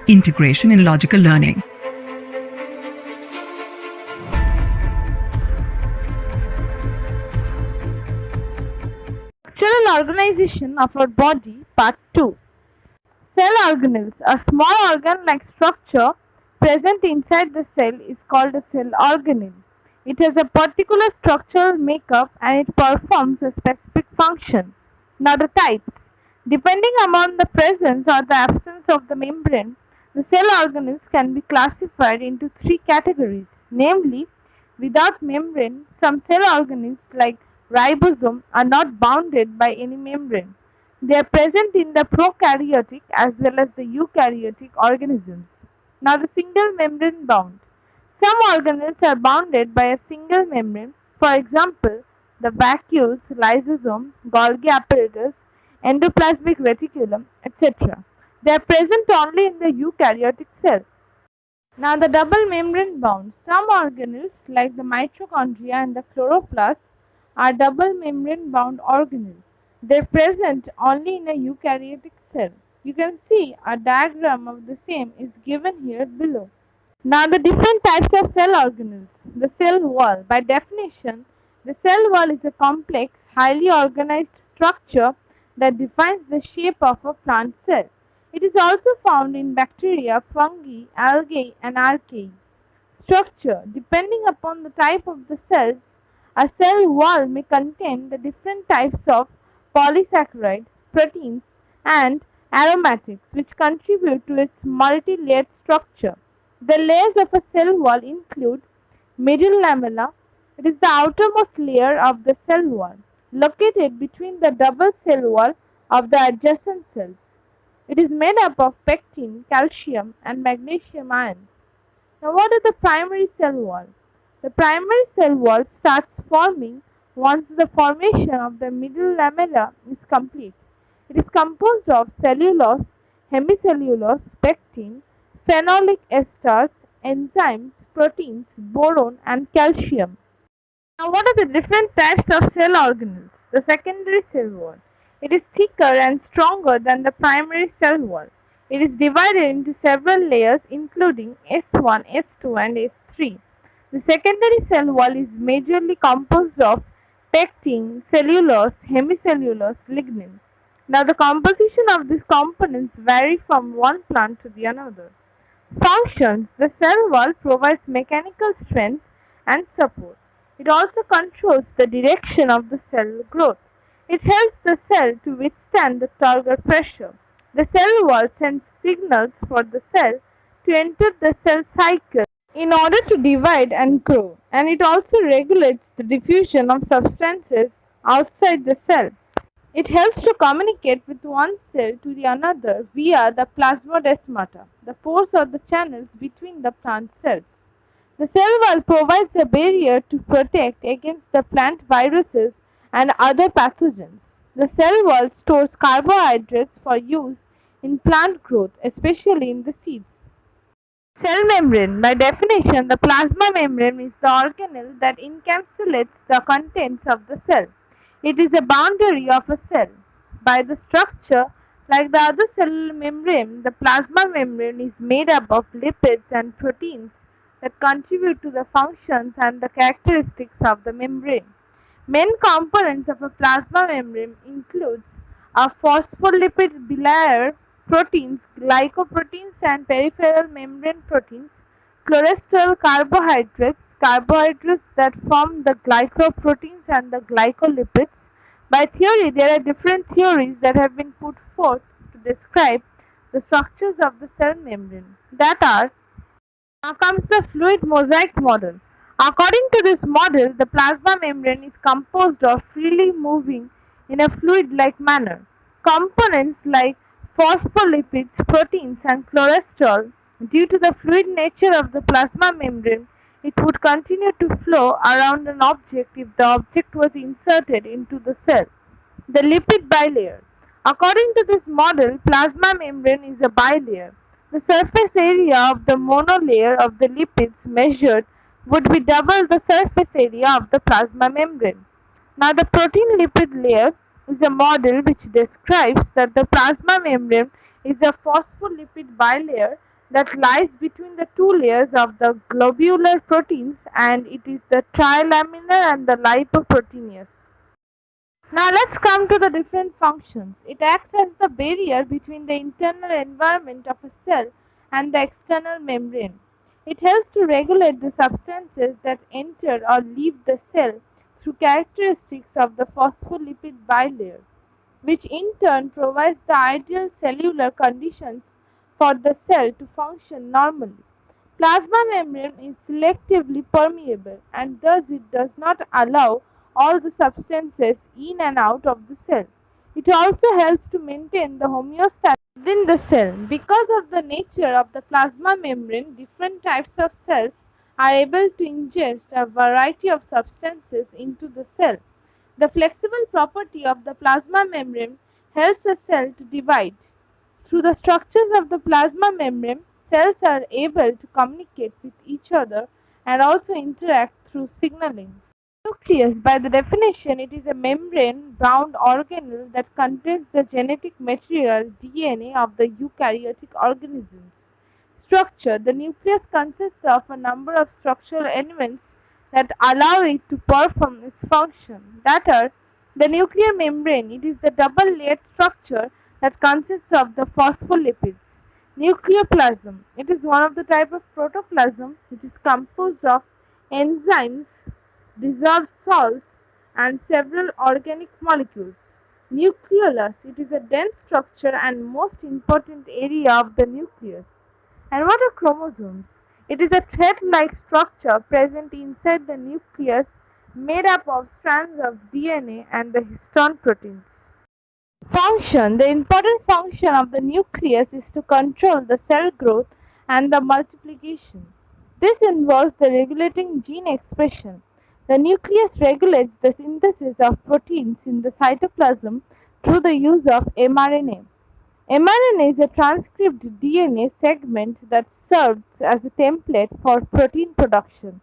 Integration in logical learning. Structural organization of our body, Part 2. Cell organelles. A small organ-like structure present inside the cell is called a cell organelle. It has a particular structural makeup and it performs a specific function. Now the types. Depending upon the presence or the absence of the membrane, the cell organelles can be classified into three categories, namely, without membrane, some cell organelles like ribosome are not bounded by any membrane. They are present in the prokaryotic as well as the eukaryotic organisms. Now the single membrane bound. Some organelles are bounded by a single membrane, for example, the vacuoles, lysosome, Golgi apparatus, endoplasmic reticulum, etc. They are present only in the eukaryotic cell. Now the double membrane bound. Some organelles like the mitochondria and the chloroplast are double membrane bound organelles. They are present only in a eukaryotic cell. You can see a diagram of the same is given here below. Now the different types of cell organelles. The cell wall. By definition, the cell wall is a complex, highly organized structure that defines the shape of a plant cell. It is also found in bacteria, fungi, algae and archaea. Structure. Depending upon the type of the cells, a cell wall may contain the different types of polysaccharide, proteins and aromatics which contribute to its multi-layered structure. The layers of a cell wall include middle lamella. It is the outermost layer of the cell wall, located between the double cell wall of the adjacent cells. It is made up of pectin, calcium and magnesium ions. Now what is the primary cell wall? The primary cell wall starts forming once the formation of the middle lamella is complete. It is composed of cellulose, hemicellulose, pectin, phenolic esters, enzymes, proteins, boron and calcium. Now what are the different types of cell organelles? The secondary cell wall. It is thicker and stronger than the primary cell wall. It is divided into several layers including S1, S2 and S3. The secondary cell wall is majorly composed of pectin, cellulose, hemicellulose, lignin. Now the composition of these components vary from one plant to the another. Functions. The cell wall provides mechanical strength and support. It also controls the direction of the cell growth. It helps the cell to withstand the target pressure. The cell wall sends signals for the cell to enter the cell cycle in order to divide and grow, and it also regulates the diffusion of substances outside the cell. It helps to communicate with one cell to the another via the plasmodesmata, the pores or the channels between the plant cells. The cell wall provides a barrier to protect against the plant viruses and other pathogens. The cell wall stores carbohydrates for use in plant growth, especially in the seeds. Cell membrane. By definition, the plasma membrane is the organelle that encapsulates the contents of the cell. It is a boundary of a cell. By the structure, like the other cell membrane, the plasma membrane is made up of lipids and proteins that contribute to the functions and the characteristics of the membrane. Main components of a plasma membrane includes a phospholipid bilayer proteins, glycoproteins and peripheral membrane proteins, cholesterol, carbohydrates, carbohydrates that form the glycoproteins and the glycolipids. By theory, there are different theories that have been put forth to describe the structures of the cell membrane. That are, now comes the fluid mosaic model. According to this model, the plasma membrane is composed of freely moving in a fluid-like manner. Components like phospholipids, proteins and cholesterol. Due to the fluid nature of the plasma membrane, it would continue to flow around an object if the object was inserted into the cell. The lipid bilayer. According to this model, plasma membrane is a bilayer. The surface area of the monolayer of the lipids measured would be double the surface area of the plasma membrane. Now the protein lipid layer is a model which describes that the plasma membrane is a phospholipid bilayer that lies between the two layers of the globular proteins, and it is the trilaminar and the lipoproteinous. Now let's come to the different functions. It acts as the barrier between the internal environment of a cell and the external membrane. It helps to regulate the substances that enter or leave the cell through characteristics of the phospholipid bilayer, which in turn provides the ideal cellular conditions for the cell to function normally. Plasma membrane is selectively permeable, and thus it does not allow all the substances in and out of the cell. It also helps to maintain the homeostasis within the cell. Because of the nature of the plasma membrane, different types of cells are able to ingest a variety of substances into the cell. The flexible property of the plasma membrane helps a cell to divide. Through the structures of the plasma membrane, cells are able to communicate with each other and also interact through signaling. Nucleus, by the definition, it is a membrane-bound organelle that contains the genetic material DNA of the eukaryotic organisms. Structure: the nucleus consists of a number of structural elements that allow it to perform its function. That are the nuclear membrane. It is the double-layered structure that consists of the phospholipids. Nucleoplasm. It is one of the type of protoplasm which is composed of enzymes, dissolved salts, and several organic molecules. Nucleolus. It is a dense structure and most important area of the nucleus. And what are chromosomes? It is a thread-like structure present inside the nucleus made up of strands of DNA and the histone proteins. Function: the important function of the nucleus is to control the cell growth and the multiplication. This involves the regulating gene expression. The nucleus regulates the synthesis of proteins in the cytoplasm through the use of mRNA. mRNA is a transcribed DNA segment that serves as a template for protein production.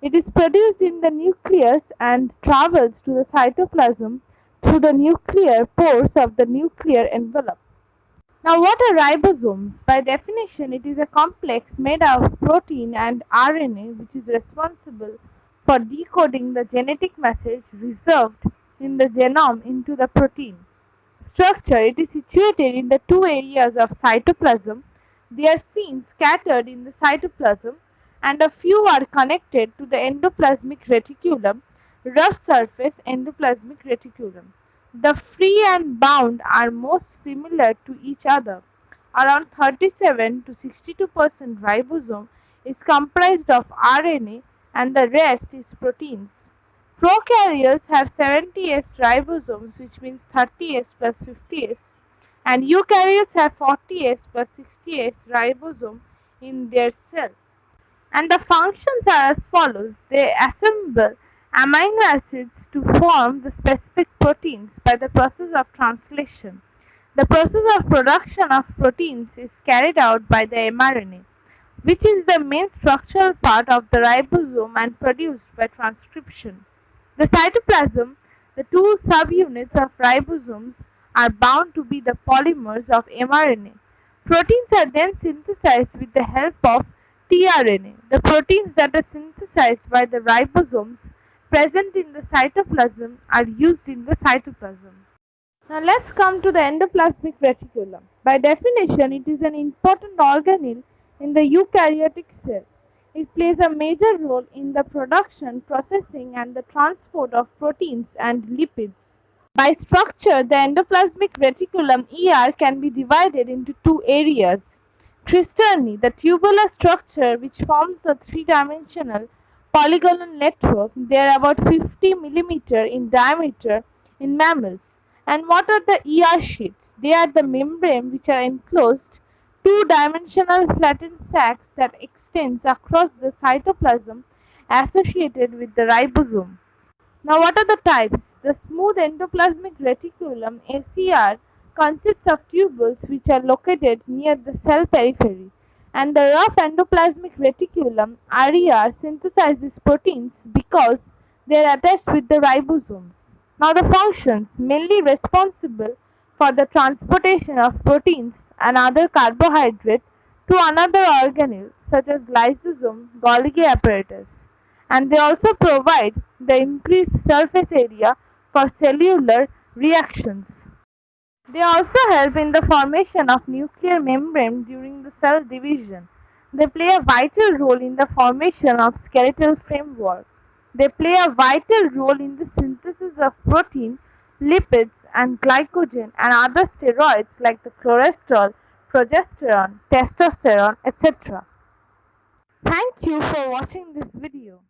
It is produced in the nucleus and travels to the cytoplasm through the nuclear pores of the nuclear envelope. Now, what are ribosomes? By definition, it is a complex made of protein and RNA which is responsible for decoding the genetic message reserved in the genome into the protein. Structure: it is situated in the two areas of cytoplasm. They are seen scattered in the cytoplasm, and a few are connected to the endoplasmic reticulum, rough surface endoplasmic reticulum. The free and bound are most similar to each other. Around 37 to 62% ribosome is comprised of RNA and the rest is proteins. Prokaryotes have 70s ribosomes, which means 30s plus 50s, and eukaryotes have 40s plus 60s ribosome in their cell. And the functions are as follows: they assemble amino acids to form the specific proteins by the process of translation. The process of production of proteins is carried out by the mRNA, which is the main structural part of the ribosome and produced by transcription. The cytoplasm, the two subunits of ribosomes, are bound to be the polymers of mRNA. Proteins are then synthesized with the help of tRNA. The proteins that are synthesized by the ribosomes present in the cytoplasm are used in the cytoplasm. Now let's come to the endoplasmic reticulum. By definition, it is an important organelle in the eukaryotic cell. It plays a major role in the production, processing, and the transport of proteins and lipids. By structure, the endoplasmic reticulum ER can be divided into two areas. Cristerni, the tubular structure which forms a three-dimensional polygonal network. They are about 50 mm in diameter in mammals. And what are the ER sheaths? They are the membrane which are enclosed two-dimensional flattened sacs that extends across the cytoplasm associated with the ribosome. Now, what are the types? The smooth endoplasmic reticulum (SER) consists of tubules which are located near the cell periphery, and the rough endoplasmic reticulum (RER) synthesizes proteins because they are attached with the ribosomes. Now, the functions mainly responsible for the transportation of proteins and other carbohydrates to another organelle such as lysosome, Golgi apparatus, and they also provide the increased surface area for cellular reactions. They also help in the formation of nuclear membrane during the cell division. They play a vital role in the formation of skeletal framework. They play a vital role in the synthesis of protein, lipids, and glycogen and other steroids like the cholesterol, progesterone, testosterone, etc. Thank you for watching this video.